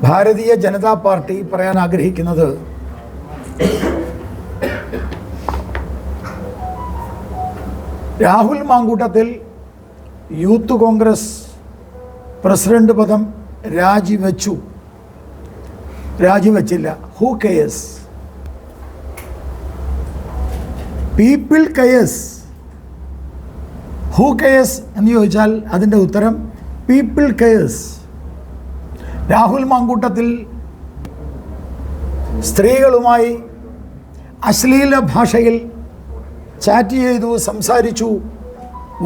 Bharatiya Janata party പറയാൻ ആഗ്രഹിക്കുന്നത് Rahul Mamkootathil youth Congress president പദം രാജിവെച്ചില്ല. Who cares? People cares. Who cares എന്ന് ചോദിച്ചാൽ അതിൻ്റെ ഉത്തരം പീപ്പിൾ കെയേഴ്സ്. രാഹുൽ മാങ്കൂട്ടത്തിൽ സ്ത്രീകളുമായി അശ്ലീല ഭാഷയിൽ ചാറ്റ് ചെയ്തു, സംസാരിച്ചു.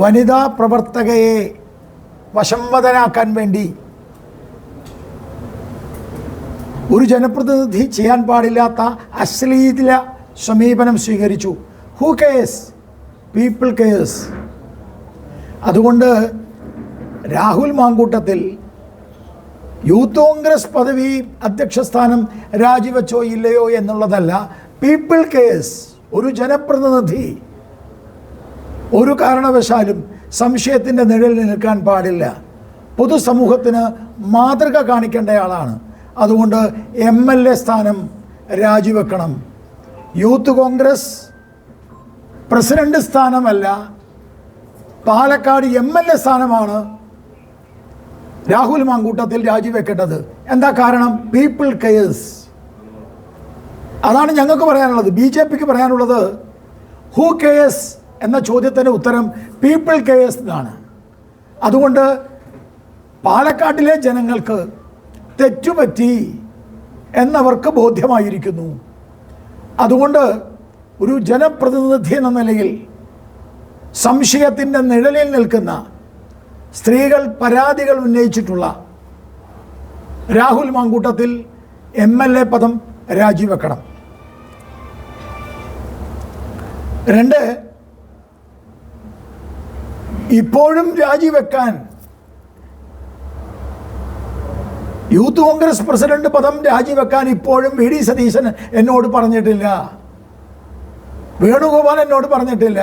വനിതാ പ്രവർത്തകയെ വശംവദനാക്കാൻ വേണ്ടി ഒരു ജനപ്രതിനിധി ചെയ്യാൻ പാടില്ലാത്ത അശ്ലീല സമീപനം സ്വീകരിച്ചു. Who cares? People cares. അതുകൊണ്ട് രാഹുൽ മാങ്കൂട്ടത്തിൽ യൂത്ത് കോൺഗ്രസ് പദവി അധ്യക്ഷസ്ഥാനം രാജിവെച്ചോ ഇല്ലയോ എന്നുള്ളതല്ല, പീപ്പിൾ കെയേഴ്സ്. ഒരു ജനപ്രതിനിധി ഒരു കാരണവശാലും സംശയത്തിൻ്റെ നിഴലിൽ നിൽക്കാൻ പാടില്ല. പൊതുസമൂഹത്തിന് മാതൃക കാണിക്കേണ്ടയാളാണ്. അതുകൊണ്ട് MLA സ്ഥാനം രാജിവെക്കണം. യൂത്ത് കോൺഗ്രസ് പ്രസിഡന്റ് സ്ഥാനമല്ല, പാലക്കാട് MLA സ്ഥാനമാണ് രാഹുൽ മാങ്കൂട്ടത്തിൽ രാജിവെക്കേണ്ടത്. എന്താ കാരണം? People cares. അതാണ് ഞങ്ങൾക്ക് പറയാനുള്ളത്. BJPക്ക് പറയാനുള്ളത് ഹൂ കെയേഴ്സ് എന്ന ചോദ്യത്തിൻ്റെ ഉത്തരം പീപ്പിൾ കെയേഴ്സ് എന്നാണ്. അതുകൊണ്ട് പാലക്കാട്ടിലെ ജനങ്ങൾക്ക് തെറ്റുപറ്റി എന്നവർക്ക് ബോധ്യമായിരിക്കുന്നു. അതുകൊണ്ട് ഒരു ജനപ്രതിനിധി എന്ന നിലയിൽ സംശയത്തിൻ്റെ നിഴലിൽ നിൽക്കുന്ന സ്ത്രീകൾ പരാതികൾ ഉന്നയിച്ചിട്ടുള്ള രാഹുൽ മാങ്കൂട്ടത്തിൽ MLA പദം രാജിവെക്കണം. 2, ഇപ്പോഴും രാജിവെക്കാൻ യൂത്ത് കോൺഗ്രസ് പ്രസിഡന്റ് പദം രാജിവെക്കാൻ ഇപ്പോഴും VD സതീശൻ എന്നോട് പറഞ്ഞിട്ടില്ല, വേണുഗോപാൽ എന്നോട് പറഞ്ഞിട്ടില്ല.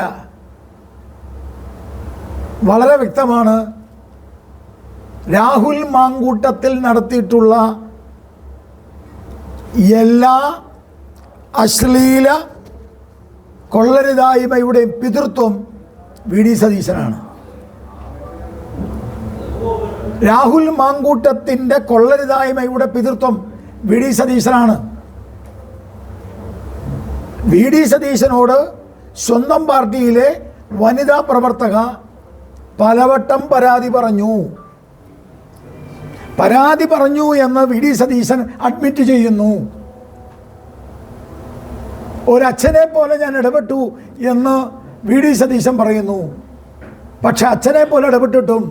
വളരെ വ്യക്തമാണ്. രാഹുൽ മാങ്കൂട്ടത്തിൽ നടത്തിയിട്ടുള്ള എല്ലാ അശ്ലീല കൊള്ളരുതായ്മയുടെ പിതൃത്വം VD സതീശനാണ്. രാഹുൽ മാങ്കൂട്ടത്തിൻ്റെ കൊള്ളരുതായ്മയുടെ പിതൃത്വം VD സതീശനാണ്. VD സതീശനോട് സ്വന്തം പാർട്ടിയിലെ വനിതാ പ്രവർത്തക പലവട്ടം പരാതി പറഞ്ഞു എന്ന് VD സതീശൻ അഡ്മിറ്റ് ചെയ്യുന്നു. ഒരച്ഛനെ പോലെ ഞാൻ ഇടപെട്ടു എന്ന് VD സതീശൻ പറയുന്നു. പക്ഷെ അച്ഛനെ പോലെ ഇടപെട്ടിട്ടും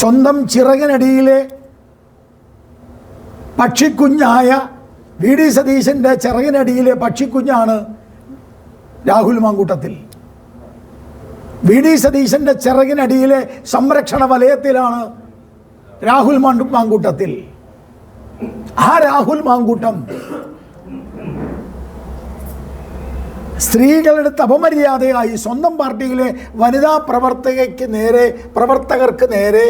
സ്വന്തം ചിറകിനടിയിലെ പക്ഷിക്കുഞ്ഞായ VD സതീശൻ്റെ ചിറകിനടിയിലെ പക്ഷിക്കുഞ്ഞാണ് രാഹുൽ മാങ്കൂട്ടത്തിൽ. VD സതീശൻ്റെ ചിറകിനടിയിലെ സംരക്ഷണ വലയത്തിലാണ് രാഹുൽ മാങ്കൂട്ടത്തിൽ. ആ രാഹുൽ മാങ്കൂട്ടം സ്ത്രീകളുടെ അപമര്യാദയായി സ്വന്തം പാർട്ടിയിലെ വനിതാ പ്രവർത്തകർക്ക് നേരെ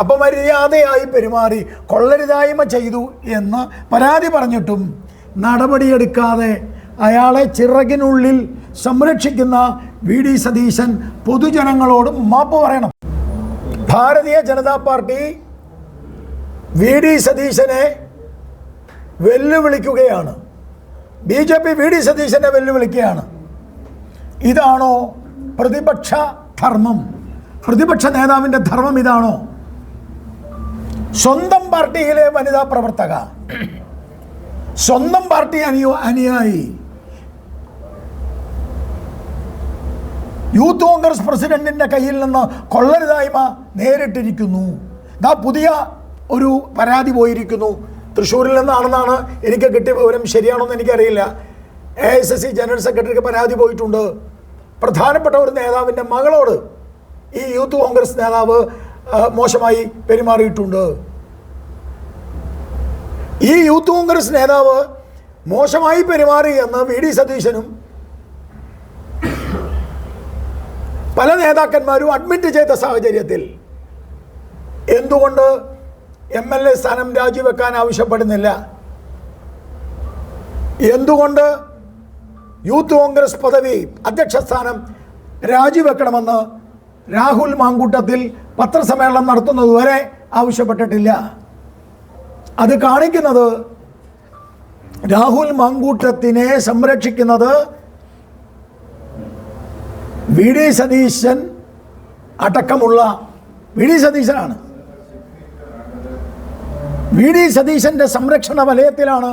അപമര്യാദയായി പെരുമാറി കൊള്ളരുതായ്മ ചെയ്തു എന്ന് പരാതി പറഞ്ഞിട്ടും നടപടിയെടുക്കാതെ അയാളെ ചിറകിനുള്ളിൽ സംരക്ഷിക്കുന്ന VD സതീശൻ പൊതുജനങ്ങളോടും മാപ്പ് പറയണം. ഭാരതീയ ജനതാ പാർട്ടി VD സതീശനെ വെല്ലുവിളിക്കുകയാണ്. BJP VD സതീശനെ വെല്ലുവിളിക്കുകയാണ്. ഇതാണോ പ്രതിപക്ഷ ധർമ്മം? പ്രതിപക്ഷ നേതാവിൻ്റെ ധർമ്മം ഇതാണോ? സ്വന്തം പാർട്ടിയിലെ വനിതാ പ്രവർത്തക, സ്വന്തം പാർട്ടി അനുയായി യൂത്ത് കോൺഗ്രസ് പ്രസിഡന്റിൻ്റെ കയ്യിൽ നിന്ന് കൊള്ളരുതായ്മ നേരിട്ടിരിക്കുന്നു. പുതിയ ഒരു പരാതി പോയിരിക്കുന്നു. തൃശ്ശൂരിൽ നിന്നാണെന്നാണ് എനിക്ക് കിട്ടിയ വിവരം. ശരിയാണോന്ന് എനിക്കറിയില്ല. AICC ജനറൽ സെക്രട്ടറിക്ക് പരാതി പോയിട്ടുണ്ട്. പ്രധാനപ്പെട്ട ഒരു നേതാവിൻ്റെ മകളോട് ഈ യൂത്ത് കോൺഗ്രസ് നേതാവ് മോശമായി പെരുമാറിയിട്ടുണ്ട്. ഈ യൂത്ത് കോൺഗ്രസ് നേതാവ് മോശമായി പെരുമാറി എന്ന് VD സതീശനും പല നേതാക്കന്മാരും അഡ്മിറ്റ് ചെയ്ത സാഹചര്യത്തിൽ എന്തുകൊണ്ട് MLA സ്ഥാനം രാജിവെക്കാൻ ആവശ്യപ്പെടുന്നില്ല. എന്തുകൊണ്ട് യൂത്ത് കോൺഗ്രസ് പദവി അധ്യക്ഷ സ്ഥാനം രാജിവെക്കണമെന്ന് രാഹുൽ മാങ്കൂട്ടത്തിൽ പത്രസമ്മേളനം നടത്തുന്നതുവരെ ആവശ്യപ്പെട്ടിട്ടില്ല? അത് കാണിക്കുന്നത് രാഹുൽ മാങ്കൂട്ടത്തിനെ സംരക്ഷിക്കുന്നത് വി ഡി സതീശൻ അടക്കമുള്ള സതീശനാണ്. വി ഡി സതീശന്റെ സംരക്ഷണ വലയത്തിലാണ്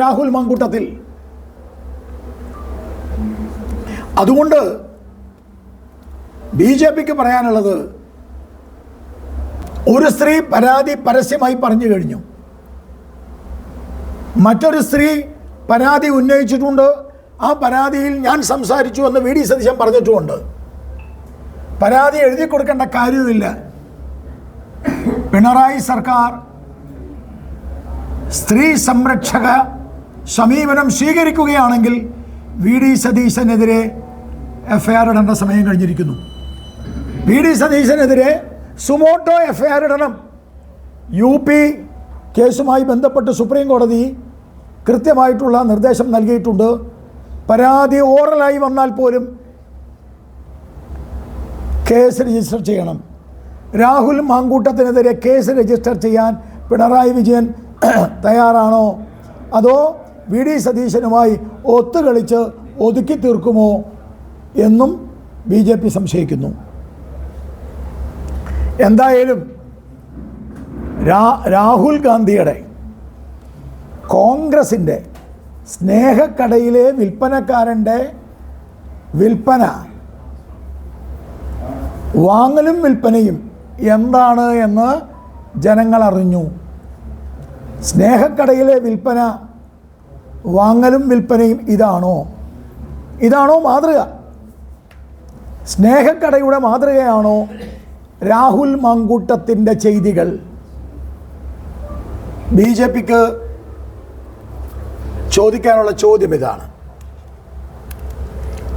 രാഹുൽ മാങ്കൂട്ടത്തിൽ. അതുകൊണ്ട് BJPക്ക് പറയാനുള്ളത്, ഒരു സ്ത്രീ പരാതി പരസ്യമായി പറഞ്ഞു കഴിഞ്ഞു, മറ്റൊരു സ്ത്രീ പരാതി ഉന്നയിച്ചിട്ടുണ്ട്, ആ പരാതിയിൽ ഞാൻ സംസാരിച്ചു എന്ന് വി ഡി സതീശൻ പറഞ്ഞിട്ടുമുണ്ട്. പരാതി എഴുതി കൊടുക്കേണ്ട കാര്യവുമില്ല. പിണറായി സർക്കാർ സ്ത്രീ സംരക്ഷക സമീപനം സ്വീകരിക്കുകയാണെങ്കിൽ വി ഡി സതീശനെതിരെ FIR ഇടേണ്ട സമയം കഴിഞ്ഞിരിക്കുന്നു. വി ഡി സതീശനെതിരെ സുമോട്ടോ FIR ഇടണം. UP കേസുമായി ബന്ധപ്പെട്ട് സുപ്രീം കോടതി കൃത്യമായിട്ടുള്ള നിർദ്ദേശം നൽകിയിട്ടുണ്ട്. പരാതി ഓറലായി വന്നാൽ പോലും കേസ് രജിസ്റ്റർ ചെയ്യണം. രാഹുൽ മാങ്കൂട്ടത്തിനെതിരെ കേസ് രജിസ്റ്റർ ചെയ്യാൻ പിണറായി വിജയൻ തയ്യാറാണോ, അതോ വി ഡി സതീശനുമായി ഒത്തുകളിച്ച് ഒതുക്കി തീർക്കുമോ എന്നും BJP സംശയിക്കുന്നു. എന്തായാലും രാഹുൽ ഗാന്ധിയുടെ കോൺഗ്രസിൻ്റെ സ്നേഹക്കടയിലെ വിൽപ്പനക്കാരൻ്റെ വിൽപ്പന, വാങ്ങലും വിൽപ്പനയും എന്താണ് എന്ന് ജനങ്ങൾ അറിഞ്ഞു. സ്നേഹക്കടയിലെ വിൽപ്പന, വാങ്ങലും വിൽപ്പനയും ഇതാണോ മാതൃക? സ്നേഹക്കടയുടെ മാതൃകയാണോ രാഹുൽ മാങ്കൂട്ടത്തിൻ്റെ ചെയ്തികൾ? BJPക്ക് ചോദിക്കാനുള്ള ചോദ്യം ഇതാണ്.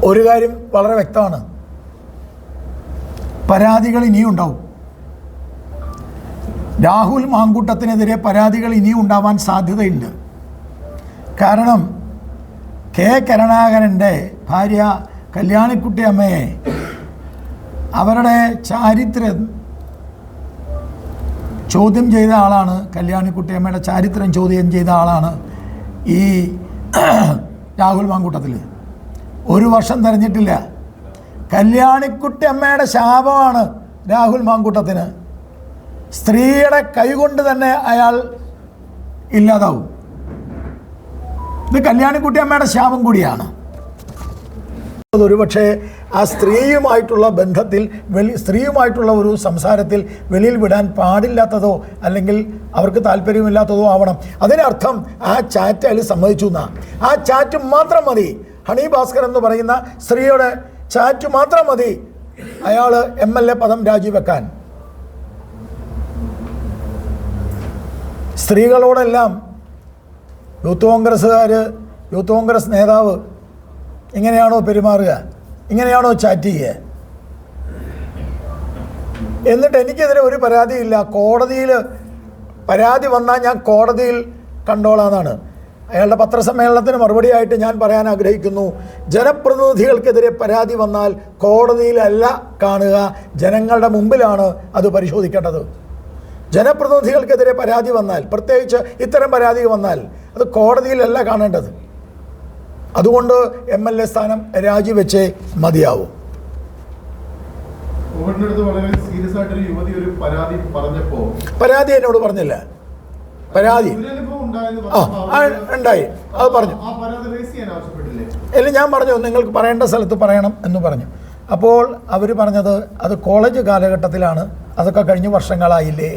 ഒരു കാര്യം വളരെ വ്യക്തമാണ്, പരാതികൾ ഇനിയും ഉണ്ടാവും. രാഹുൽ മാങ്കൂട്ടത്തിനെതിരെ പരാതികൾ ഇനിയും ഉണ്ടാവാൻ സാധ്യതയുണ്ട്. കാരണം കരുണാകരൻ്റെ ഭാര്യ കല്യാണിക്കുട്ടി അമ്മയെ അവരുടെ ചാരിത്രം ചോദ്യം ചെയ്ത ആളാണ്. കല്യാണിക്കുട്ടി അമ്മയുടെ ചാരിത്രം ചോദ്യം ചെയ്ത ആളാണ് ഈ രാഹുൽ മാങ്കൂട്ടത്തിൽ. 1 വർഷം തിരഞ്ഞിട്ടില്ല. കല്യാണിക്കുട്ടി അമ്മയുടെ ശാപമാണ് രാഹുൽ മാങ്കൂട്ടത്തിന്. സ്ത്രീയുടെ കൈകൊണ്ട് തന്നെ അയാൾ ഇല്ലാതാവും. ഇത് കല്യാണിക്കുട്ടി അമ്മയുടെ ശാപം കൂടിയാണ്. ഒരുപക്ഷെ ആ സ്ത്രീയുമായിട്ടുള്ള ബന്ധത്തിൽ സ്ത്രീയുമായിട്ടുള്ള ഒരു സംസാരത്തിൽ വെളിയിൽ വിടാൻ പാടില്ലാത്തതോ അല്ലെങ്കിൽ അവർക്ക് താല്പര്യമില്ലാത്തതോ ആവണം. അതിനർത്ഥം ആ ചാറ്റ് അയാൾ സമ്മതിച്ചു എന്നാണ്. ആ ചാറ്റ് മാത്രം മതി, ഹണി ഭാസ്കർ എന്ന് പറയുന്ന സ്ത്രീയുടെ ചാറ്റ് മാത്രം മതി അയാൾ MLA പദം രാജിവെക്കാൻ. സ്ത്രീകളോടെല്ലാം യൂത്ത് കോൺഗ്രസ് നേതാവ് ഇങ്ങനെയാണോ പെരുമാറുക? ഇങ്ങനെയാണോ ചാറ്റ് ചെയ്യുക? എന്നിട്ട് എനിക്കെതിരെ ഒരു പരാതിയില്ല, കോടതിയിൽ പരാതി വന്നാൽ ഞാൻ കോടതിയിൽ കണ്ടോളാന്നാണ്. അയാളുടെ പത്രസമ്മേളനത്തിന് മറുപടിയായിട്ട് ഞാൻ പറയാൻ ആഗ്രഹിക്കുന്നു, ജനപ്രതിനിധികൾക്കെതിരെ പരാതി വന്നാൽ കോടതിയിലല്ല കാണുക, ജനങ്ങളുടെ മുമ്പിലാണ് അത് പരിശോധിക്കേണ്ടത്. ജനപ്രതിനിധികൾക്കെതിരെ പരാതി വന്നാൽ, പ്രത്യേകിച്ച് ഇത്തരം പരാതി വന്നാൽ, അത് കോടതിയിലല്ല കാണേണ്ടത്. അതുകൊണ്ട് MLA സ്ഥാനം രാജിവെച്ചേ മതിയാവും. പരാതി എന്നോട് പറഞ്ഞില്ല. പരാതി ഉണ്ടായി, അത് പറഞ്ഞു. അല്ല, ഞാൻ പറഞ്ഞു നിങ്ങൾക്ക് പറയേണ്ട സ്ഥലത്ത് പറയണം എന്ന് പറഞ്ഞു. അപ്പോൾ അവർ പറഞ്ഞത് അത് കോളേജ് കാലഘട്ടത്തിലാണ്, അതൊക്കെ കഴിഞ്ഞ് വർഷങ്ങളായില്ലേ.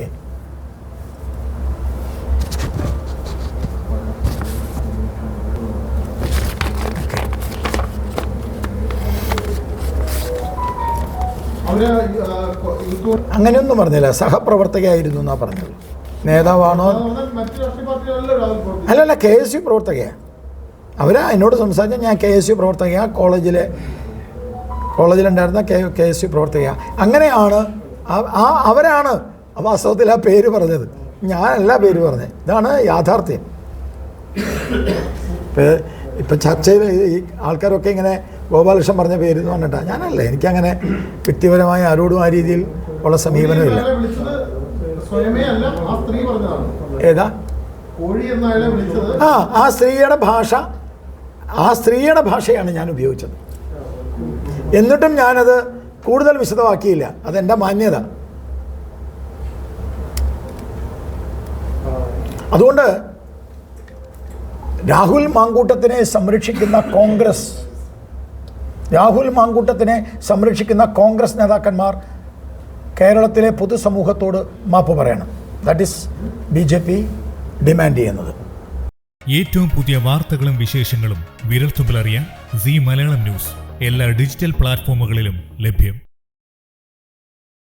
അങ്ങനെയൊന്നും പറഞ്ഞില്ല, സഹപ്രവർത്തകയായിരുന്നു എന്നാ പറഞ്ഞത്. നേതാവാണോ? അല്ലല്ല, KSU പ്രവർത്തകയാണ്. എന്നോട് സംസാരിച്ച ഞാൻ KSU പ്രവർത്തകയാണ്, കോളേജിലുണ്ടായിരുന്ന KSU പ്രവർത്തകയാണ്. അങ്ങനെയാണ് അവരാണ് വാസ്തവത്തിൽ ആ പേര് പറഞ്ഞത്. ഞാനല്ല പേര് പറഞ്ഞത്, ഇതാണ് യാഥാർത്ഥ്യം. ഇപ്പം ചർച്ചയിൽ ഈ ആൾക്കാരൊക്കെ ഇങ്ങനെ ഗോപാലകൃഷ്ണൻ പറഞ്ഞ പേര് എന്ന് പറഞ്ഞിട്ടാണ്. ഞാനല്ല, എനിക്കങ്ങനെ വ്യക്തിപരമായ ആരോടും ആ രീതിയിൽ ഉള്ള സമീപനമില്ല. ഏതാ ആ സ്ത്രീയുടെ ഭാഷയാണ് ഞാൻ ഉപയോഗിച്ചത്. എന്നിട്ടും ഞാനത് കൂടുതൽ വിശദമാക്കിയില്ല. അതെൻ്റെ മാന്യത. അതുകൊണ്ട് രാഹുൽ മാങ്കൂട്ടത്തിനെ സംരക്ഷിക്കുന്ന കോൺഗ്രസ് നേതാക്കന്മാർ കേരളത്തിലെ പൊതുസമൂഹത്തോട് മാപ്പ് പറയണം. ദാറ്റ് ഈസ് BJP ഡിമാൻഡ് ചെയ്യുന്നത്. ഏറ്റവും പുതിയ വാർത്തകളും വിശേഷങ്ങളും വിരൽത്തുമ്പിലറിയാൻ സീ മലയാളം ന്യൂസ് എല്ലാ ഡിജിറ്റൽ പ്ലാറ്റ്ഫോമുകളിലും ലഭ്യം.